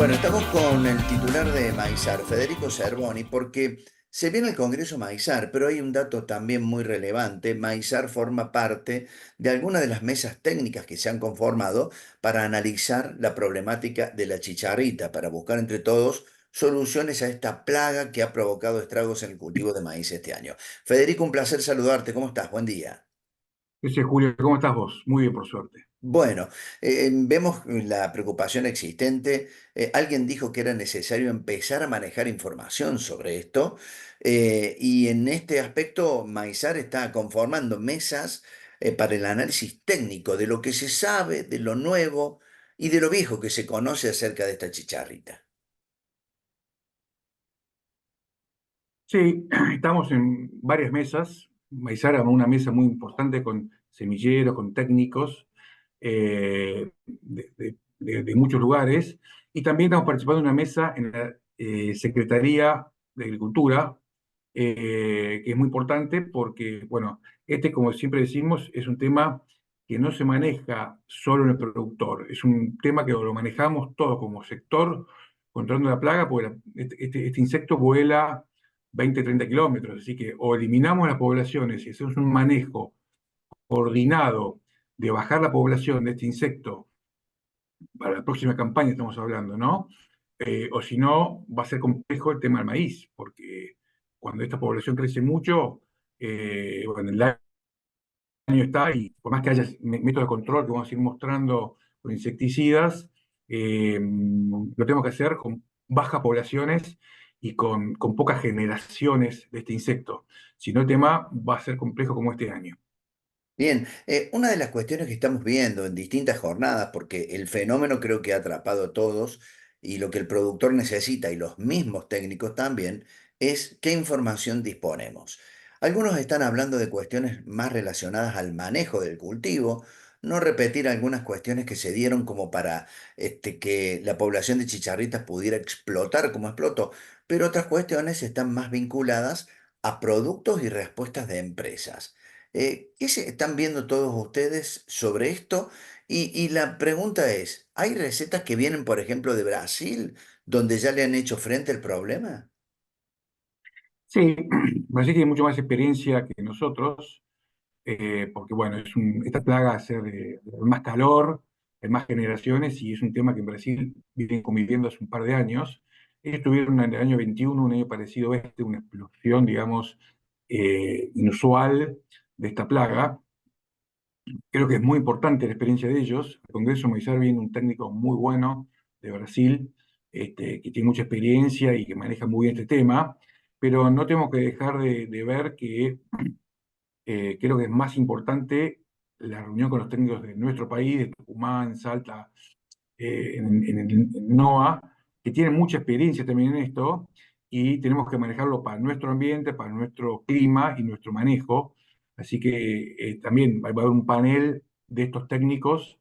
Bueno, estamos con el titular de Maizar, Federico Cervoni, porque se viene el Congreso Maizar, pero hay un dato también muy relevante. Maizar forma parte de algunas de las mesas técnicas que se han conformado para analizar la problemática de la chicharrita, para buscar entre todos soluciones a esta plaga que ha provocado estragos en el cultivo de maíz este año. Federico, un placer saludarte. ¿Cómo estás? Buen día. Ese Julio, ¿cómo estás vos? Muy bien, por suerte. Bueno, vemos la preocupación existente. Alguien dijo que era necesario empezar a manejar información sobre esto, y en este aspecto Maizar está conformando mesas para el análisis técnico de lo que se sabe, de lo nuevo y de lo viejo que se conoce acerca de esta chicharrita. Sí, estamos en varias mesas. Maizara, una mesa muy importante con semilleros, con técnicos de muchos lugares. Y también estamos participando en una mesa en la Secretaría de Agricultura, que es muy importante porque, bueno, este, como siempre decimos, es un tema que no se maneja solo en el productor, es un tema que lo manejamos todos como sector controlando la plaga, porque este insecto vuela 20, 30 kilómetros, así que o eliminamos las poblaciones y hacemos un manejo coordinado de bajar la población de este insecto para la próxima campaña, estamos hablando, ¿no? O si no, va a ser complejo el tema del maíz, porque cuando esta población crece mucho, bueno, el daño está y por más que haya métodos de control que vamos a ir mostrando con insecticidas, lo tenemos que hacer con bajas poblaciones y con pocas generaciones de este insecto. Si no, el tema va a ser complejo como este año. Bien, una de las cuestiones que estamos viendo en distintas jornadas, porque el fenómeno creo que ha atrapado a todos y lo que el productor necesita y los mismos técnicos también, es qué información disponemos. Algunos están hablando de cuestiones más relacionadas al manejo del cultivo, no repetir algunas cuestiones que se dieron como para que la población de chicharritas pudiera explotar como explotó, pero otras cuestiones están más vinculadas a productos y respuestas de empresas. ¿Qué se están viendo todos ustedes sobre esto? Y la pregunta es, ¿hay recetas que vienen, por ejemplo, de Brasil, donde ya le han hecho frente al problema? Sí, Brasil tiene mucho más experiencia que nosotros, porque bueno, esta plaga hace de más calor, en más generaciones, y es un tema que en Brasil vienen conviviendo hace un par de años. Ellos tuvieron en el año 21, un año parecido a este, una explosión, digamos, inusual de esta plaga. Creo que es muy importante la experiencia de ellos. El Congreso Moisés viene un técnico muy bueno de Brasil, que tiene mucha experiencia y que maneja muy bien este tema, pero no tenemos que dejar de ver que creo que es más importante la reunión con los técnicos de nuestro país, de Tucumán, Salta, en NOA, que tienen mucha experiencia también en esto, y tenemos que manejarlo para nuestro ambiente, para nuestro clima y nuestro manejo. Así que también va a haber un panel de estos técnicos,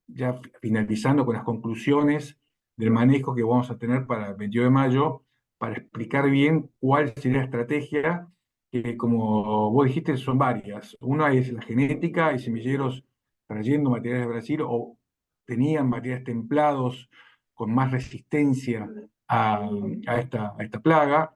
ya finalizando con las conclusiones del manejo que vamos a tener para el 22 de mayo, para explicar bien cuál sería la estrategia, que como vos dijiste son varias. Una es la genética, y semilleros trayendo materiales de Brasil o tenían materiales templados con más resistencia a esta plaga.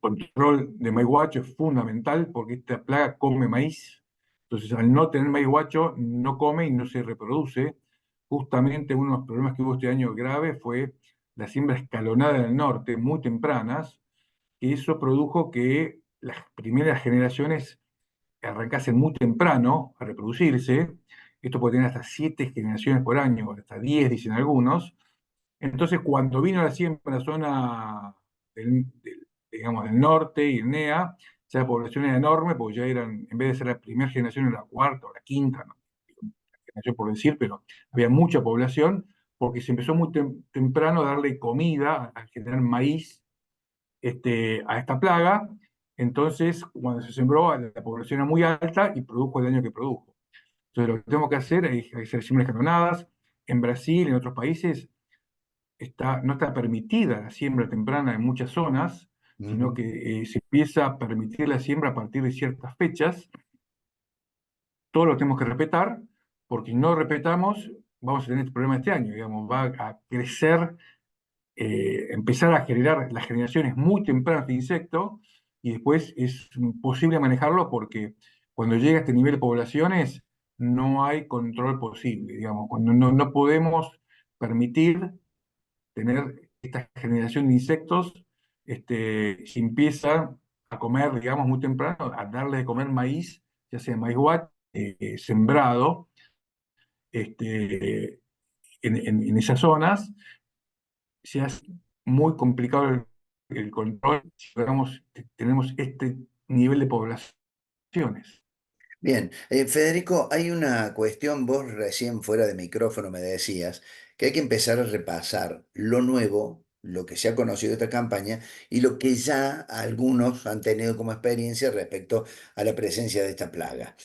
Control de maíz guacho es fundamental porque esta plaga come maíz. Entonces, al no tener maíz guacho, no come y no se reproduce. Justamente uno de los problemas que hubo este año grave fue la siembra escalonada en el norte, muy tempranas, que eso produjo que las primeras generaciones arrancasen muy temprano a reproducirse. Esto puede tener hasta 7 generaciones por año, hasta 10, dicen algunos. Entonces, cuando vino la siembra en la zona digamos, del norte y el NEA, ya la población era enorme, porque ya eran, en vez de ser la primera generación, era la cuarta o la quinta, no, generación por decir, pero había mucha población, porque se empezó muy temprano a darle comida, a generar maíz a esta plaga. Entonces, cuando se sembró, la población era muy alta y produjo el daño que produjo. Entonces, lo que tenemos que hacer es hacer siembras escalonadas. En Brasil, en otros países, no está permitida la siembra temprana en muchas zonas, sino Ujú. que se empieza a permitir la siembra a partir de ciertas fechas. Todo lo tenemos que respetar, porque si no respetamos, vamos a tener este problema este año, digamos, va a crecer, empezar a generar las generaciones muy tempranas de insectos y después es imposible manejarlo porque cuando llega a este nivel de poblaciones no hay control posible, digamos, cuando no podemos permitir tener esta generación de insectos, si empieza a comer, digamos, muy temprano, a darle de comer maíz, ya sea maíz guacho, sembrado, este, en esas zonas, se hace muy complicado el control si tenemos este nivel de poblaciones. Bien, Federico, hay una cuestión, vos recién fuera de micrófono me decías que hay que empezar a repasar lo nuevo, lo que se ha conocido de esta campaña y lo que ya algunos han tenido como experiencia respecto a la presencia de esta plaga.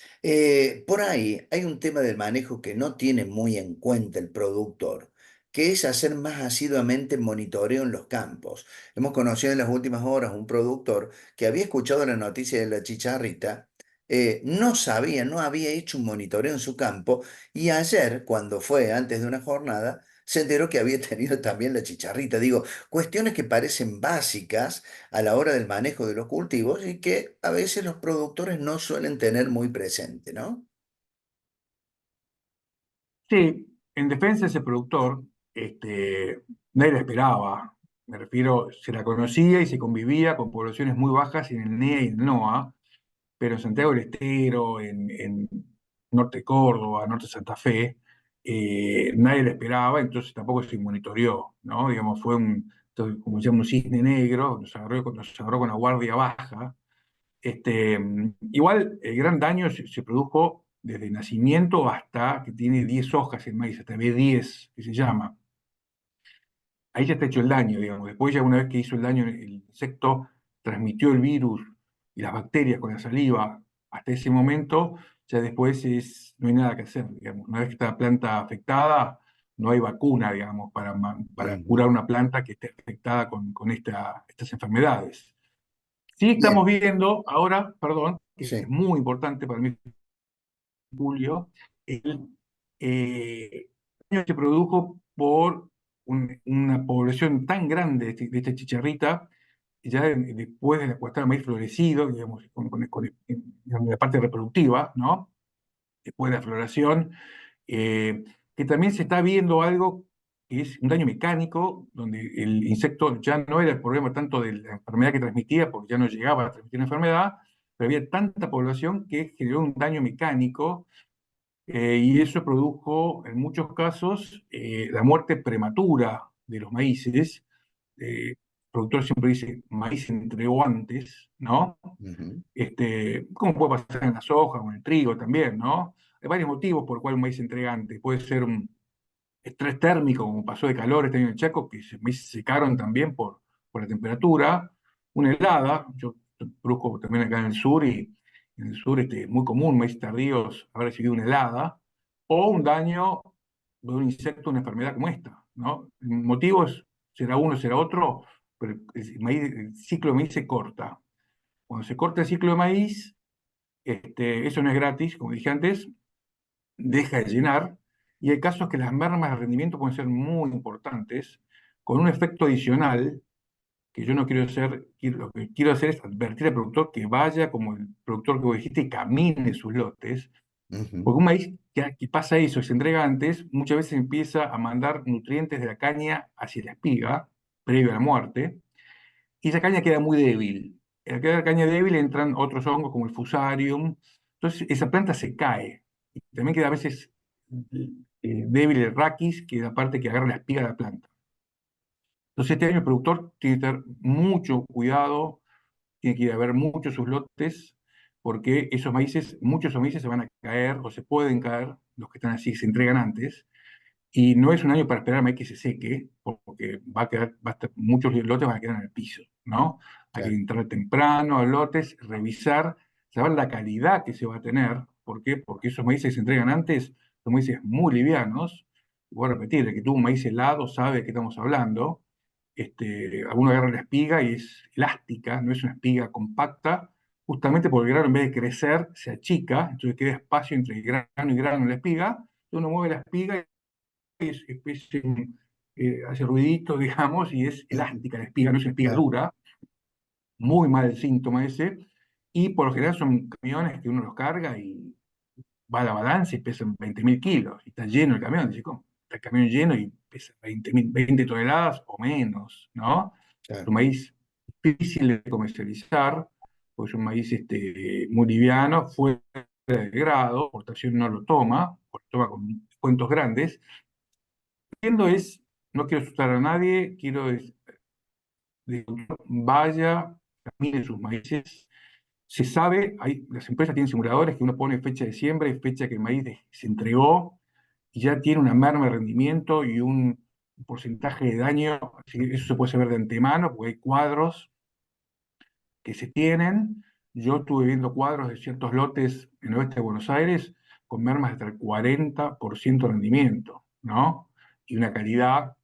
Por ahí hay un tema del manejo que no tiene muy en cuenta el productor, que es hacer más asiduamente monitoreo en los campos. Hemos conocido en las últimas horas un productor que había escuchado la noticia de la chicharrita, no sabía, no había hecho un monitoreo en su campo y ayer, cuando fue antes de una jornada, se enteró que había tenido también la chicharrita. Digo, cuestiones que parecen básicas a la hora del manejo de los cultivos y que a veces los productores no suelen tener muy presente, ¿no? Sí, en defensa de ese productor, nadie la esperaba. Me refiero, se la conocía y se convivía con poblaciones muy bajas en el NEA y en el NOA, pero en Santiago del Estero, en Norte Córdoba, Norte Santa Fe, nadie la esperaba, entonces tampoco se monitoreó, ¿no? Digamos, fue entonces, como decíamos, un cisne negro, nos agarró con la guardia baja. Igual el gran daño se produjo desde el nacimiento hasta que tiene 10 hojas el maíz, hasta B10, que se llama. Ahí ya está hecho el daño, digamos. Después ya una vez que hizo el daño, el insecto transmitió el virus y las bacterias con la saliva. Hasta ese momento, ya después no hay nada que hacer, digamos. Una vez que está la planta afectada, no hay vacuna, digamos, para Ujú. curar una planta que esté afectada con estas enfermedades. Sí estamos Bien, viendo ahora, perdón, que es sí. muy importante para mí, Julio, el daño se produjo por una población tan grande de esta chicharrita, ya después de cuando estaba el maíz florecido, digamos, digamos, la parte reproductiva, ¿no? Después de la floración, que también se está viendo algo que es un daño mecánico, donde el insecto ya no era el problema tanto de la enfermedad que transmitía, porque ya no llegaba a transmitir la enfermedad, pero había tanta población que generó un daño mecánico, y eso produjo en muchos casos la muerte prematura de los maíces. El productor siempre dice maíz entregó antes, ¿no? Ujú. Como puede pasar en la soja o en el trigo también, ¿no? Hay varios motivos por los cuales un maíz entrega antes. Puede ser un estrés térmico, como pasó de calor este año en Chaco, que se secaron también por la temperatura. Una helada, yo produzco también acá en el sur, y en el sur muy común, meses tardíos, haber recibido una helada, o un daño de un insecto, una enfermedad como esta, ¿no? El motivo será uno, será otro, pero el ciclo de maíz se corta. Cuando se corta el ciclo de maíz, eso no es gratis, como dije antes, deja de llenar, y hay casos que las mermas de rendimiento pueden ser muy importantes, con un efecto adicional que yo no quiero hacer. Lo que quiero hacer es advertir al productor que vaya como el productor que vos dijiste y camine sus lotes, Ujú. porque un maíz que pasa eso y se entrega antes, muchas veces empieza a mandar nutrientes de la caña hacia la espiga, previo a la muerte, y esa caña queda muy débil. Al quedar la caña débil entran otros hongos como el fusarium, entonces esa planta se cae. Y también queda a veces débil el raquis, que es la parte que agarra la espiga de la planta. Entonces este año el productor tiene que tener mucho cuidado, tiene que ir a ver muchos sus lotes, porque muchos de esos maíces se van a caer o se pueden caer, los que están así, se entregan antes, y no es un año para esperar a que se seque, porque muchos lotes van a quedar en el piso, ¿no? Hay que Claro. entrar temprano a lotes, revisar, saber la calidad que se va a tener. ¿Por qué? Porque esos maíces que se entregan antes son maíces muy livianos. Voy a repetir, el que tuvo un maíz helado sabe de qué estamos hablando. Alguno agarra la espiga y es elástica, no es una espiga compacta, justamente porque el grano en vez de crecer se achica, entonces queda espacio entre grano y grano en la espiga, uno mueve la espiga hace ruidito, digamos, y es elástica la espiga, no es una espiga Claro, dura, muy mal el síntoma ese, y por lo general son camiones que uno los carga y va a la balanza y pesan 20.000 kilos, y está lleno el camión, dice, ¿cómo? Está el camión lleno y pesa 20 toneladas o menos, ¿no? Es claro, un maíz difícil de comercializar, pues es un maíz muy liviano, fuera de grado, exportación no lo toma, porque toma con cuentos grandes. Entiendo es, no quiero asustar a nadie, vaya, camine sus maíces. Se sabe, las empresas tienen simuladores que uno pone fecha de siembra y fecha que el maíz se entregó y ya tiene una merma de rendimiento y un porcentaje de daño. Así que eso se puede saber de antemano porque hay cuadros que se tienen. Yo estuve viendo cuadros de ciertos lotes en el oeste de Buenos Aires con mermas de hasta el 40% de rendimiento, ¿no? Y una calidad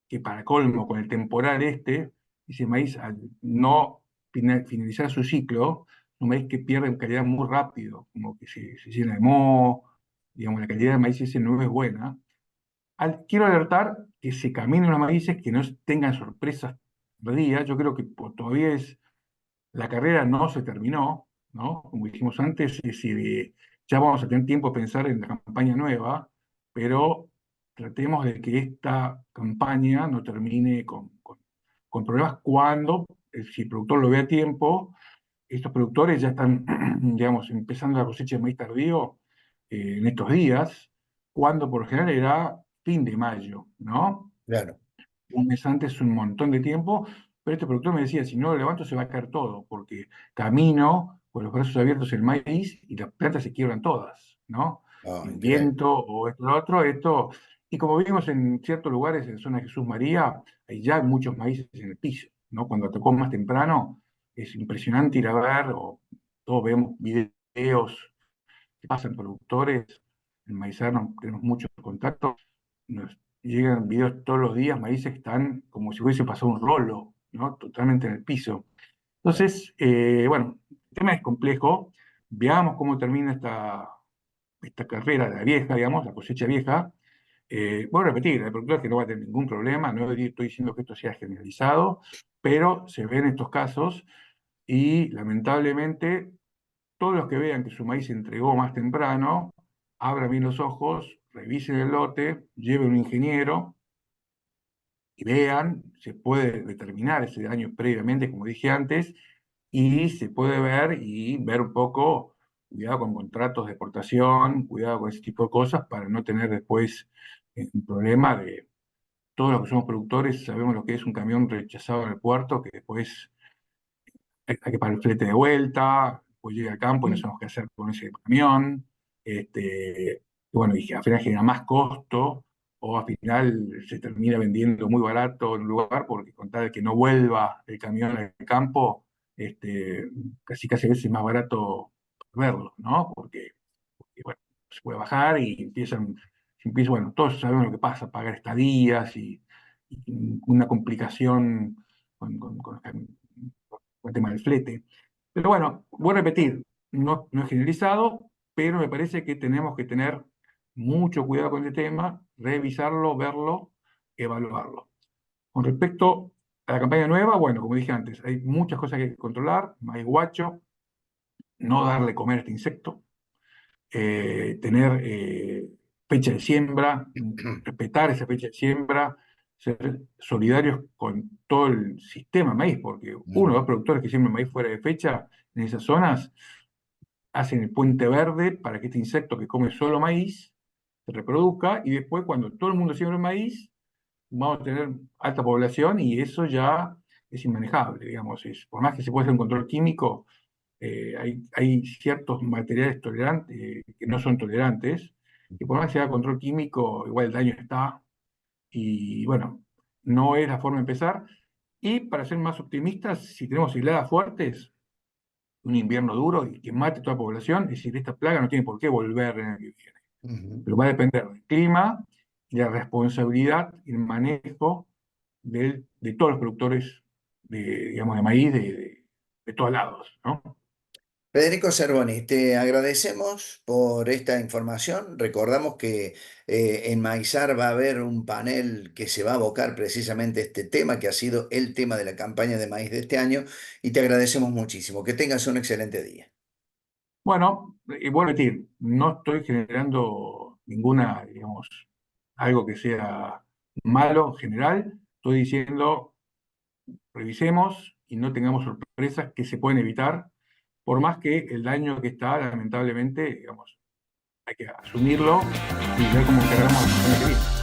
que para colmo, con el temporal ese maíz al no finalizar su ciclo, un maíz que pierde calidad muy rápido, como que se llena de moho, digamos, la calidad del maíz ese no es buena. Quiero alertar que se caminen los maíces, que no tengan sorpresas perdidas. Yo creo que todavía la carrera no se terminó, ¿no? Como dijimos antes, es decir, ya vamos a tener tiempo de pensar en la campaña nueva, pero tratemos de que esta campaña no termine con problemas cuando, si el productor lo ve a tiempo, estos productores ya están, digamos, empezando la cosecha de maíz tardío en estos días, cuando por lo general era fin de mayo, ¿no? claro. Un mes antes un montón de tiempo, pero este productor me decía, si no lo levanto se va a caer todo, porque camino con los brazos abiertos el maíz y las plantas se quiebran todas, ¿no? Ah, El increíble. viento o esto, lo otro, esto. Y como vimos en ciertos lugares, en zona de Jesús María, hay ya muchos maíces en el piso, ¿no? Cuando tocó más temprano, es impresionante ir a ver, o todos vemos videos que pasan productores, en Maizar tenemos muchos contactos, nos llegan videos todos los días, maíces que están como si hubiese pasado un rolo, ¿no? Totalmente en el piso. Claro. Entonces, bueno, el tema es complejo. Veamos cómo termina esta carrera de la vieja, digamos, la cosecha vieja. Voy a repetir, el productor que no va a tener ningún problema, no estoy diciendo que esto sea generalizado, pero se ven estos casos y lamentablemente todos los que vean que su maíz se entregó más temprano, abran bien los ojos, revisen el lote, lleven un ingeniero y vean, se puede determinar ese daño previamente, como dije antes, y se puede ver y ver un poco, cuidado con contratos de exportación, cuidado con ese tipo de cosas para no tener después un problema de todos los que somos productores, sabemos lo que es un camión rechazado en el puerto, que después hay que pagar el flete de vuelta, pues llega al campo y no sabemos qué hacer con ese camión, y bueno, y al final genera más costo, o al final se termina vendiendo muy barato en un lugar porque con tal de que no vuelva el camión al campo, casi a veces es más barato verlo, ¿no? Porque, bueno, se puede bajar y bueno, todos sabemos lo que pasa, pagar estadías y una complicación con el tema del flete. Pero bueno, voy a repetir, no es generalizado, pero me parece que tenemos que tener mucho cuidado con el tema, revisarlo, verlo, evaluarlo. Con respecto a la campaña nueva, bueno, como dije antes, hay muchas cosas que hay que controlar, maíz guacho, no darle comer a este insecto, tener fecha de siembra, respetar esa fecha de siembra, ser solidarios con todo el sistema maíz, porque uno o dos productores que siembran maíz fuera de fecha en esas zonas hacen el puente verde para que este insecto que come solo maíz se reproduzca y después cuando todo el mundo siembra maíz, vamos a tener alta población y eso ya es inmanejable, digamos. Por más que se pueda hacer un control químico, hay ciertos materiales tolerantes que no son tolerantes, y por más que se haga control químico, igual el daño está, y bueno, no es la forma de empezar. Y para ser más optimistas, si tenemos heladas fuertes, un invierno duro y que mate toda la población, es decir, esta plaga no tiene por qué volver en el que viene. Ujú. Pero va a depender del clima y la responsabilidad y el manejo de todos los productores digamos, de maíz de todos lados, ¿no? Federico Cervoni, te agradecemos por esta información. Recordamos que en Maizar va a haber un panel que se va a abocar precisamente a este tema, que ha sido el tema de la campaña de maíz de este año, y te agradecemos muchísimo. Que tengas un excelente día. Bueno, y vuelvo a repetir, no estoy generando ninguna, digamos, algo que sea malo en general. Estoy diciendo, revisemos y no tengamos sorpresas que se pueden evitar, por más que el daño que está, lamentablemente, digamos, hay que asumirlo y ver cómo encaramos la semana que viene.